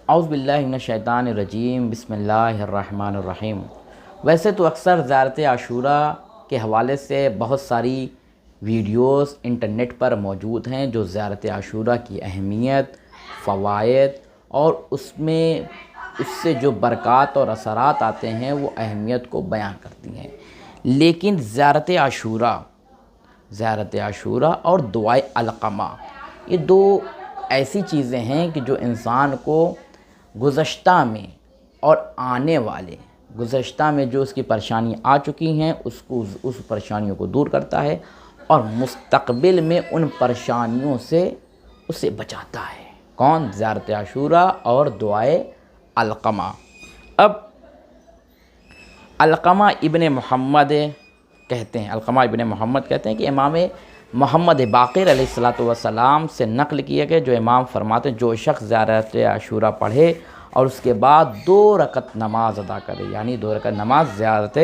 اعوذ باللہ من الشیطان الرجیم، بسم اللہ الرحمن الرحیم۔ ویسے تو اکثر زیارت عاشوراء کے حوالے سے بہت ساری ویڈیوز انٹرنیٹ پر موجود ہیں جو زیارت عاشوراء کی اہمیت، فوائد اور اس سے جو برکات اور اثرات آتے ہیں وہ اہمیت کو بیان کرتی ہیں۔ لیکن زیارت عاشوراء اور دعائے علقمہ، یہ دو ایسی چیزیں ہیں کہ جو انسان کو گزشتہ میں اور آنے والے گزشتہ میں جو اس کی پریشانی آ چکی ہیں اس پریشانیوں کو دور کرتا ہے، اور مستقبل میں ان پریشانیوں سے اسے بچاتا ہے۔ کون؟ زیارت عاشوراء اور دعائے علقمہ۔ اب علقمہ ابن محمد کہتے ہیں کہ امام محمد باقر علیہ السلام سے نقل کیا گیا، جو امام فرماتے ہیں جو شخص زیارت عاشوراء پڑھے اور اس کے بعد 2 رکعت نماز ادا کرے، یعنی 2 رکعت نماز زیارت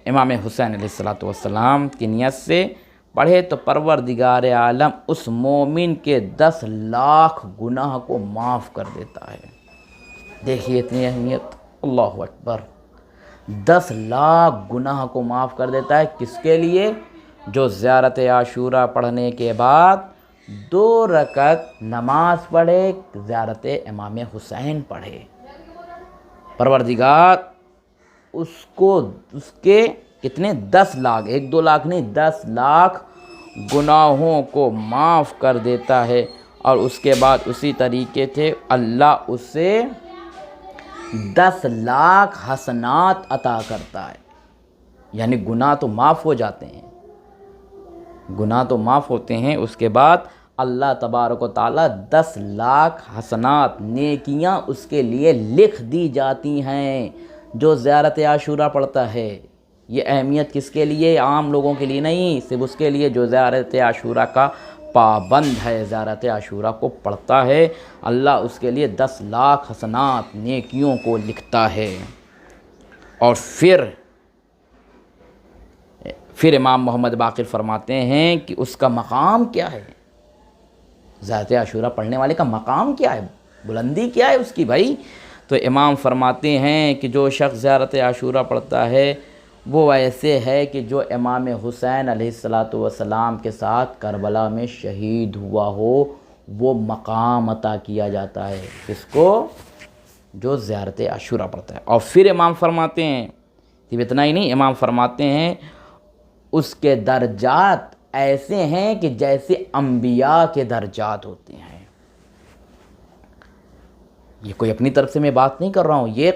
امام حسین علیہ السلام کی نیت سے پڑھے تو پروردگار عالم اس مومن کے 10 لاکھ گناہ کو معاف کر دیتا ہے۔ دیکھیے اتنی اہمیت، اللہ اکبر! 10 لاکھ گناہ کو معاف کر دیتا ہے، کس کے لیے؟ جو زیارت عاشوراء پڑھنے کے بعد 2 رکعت نماز پڑھے، زیارت امام حسین پڑھے۔ پروردگار اس کے کتنے 10 لاکھ، 1-2 لاکھ نہیں، 10 لاکھ گناہوں کو معاف کر دیتا ہے، اور اس کے بعد اسی طریقے سے اللہ اسے 10 لاکھ حسنات عطا کرتا ہے۔ یعنی گناہ تو معاف ہو جاتے ہیں، اس کے بعد اللہ تبارک و تعالیٰ 10 لاکھ حسنات، نیکیاں اس کے لیے لکھ دی جاتی ہیں جو زیارت عاشوراء پڑھتا ہے۔ یہ اہمیت کس کے لیے؟ عام لوگوں کے لیے نہیں، صرف اس کے لیے جو زیارت عاشوراء کا پابند ہے، زیارت عاشوراء کو پڑھتا ہے، اللہ اس کے لیے 10 لاکھ حسنات، نیکیوں کو لکھتا ہے۔ اور پھر امام محمد باقر فرماتے ہیں کہ اس کا مقام کیا ہے؟ زیارت عاشوراء پڑھنے والے کا مقام کیا ہے؟ بلندی کیا ہے اس کی بھائی؟ تو امام فرماتے ہیں کہ جو شخص زیارت عاشوراء پڑھتا ہے وہ ایسے ہے کہ جو امام حسین علیہ السلام کے ساتھ کربلا میں شہید ہوا ہو، وہ مقام عطا کیا جاتا ہے کس کو؟ جو زیارت عاشوراء پڑھتا ہے۔ اور پھر امام فرماتے ہیں، صرف اتنا ہی نہیں، امام فرماتے ہیں اس کے درجات ایسے ہیں کہ جیسے انبیاء کے درجات ہوتے ہیں۔ یہ کوئی اپنی طرف سے میں بات نہیں کر رہا ہوں، یہ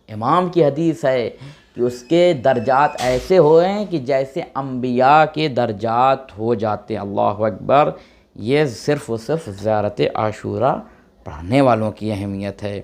امام کی حدیث ہے کہ اس کے درجات ایسے ہوئے ہیں کہ جیسے انبیاء کے درجات ہو جاتے ہیں۔ اللہ اکبر! یہ صرف زیارت عاشوراء پڑھنے والوں کی اہمیت ہے۔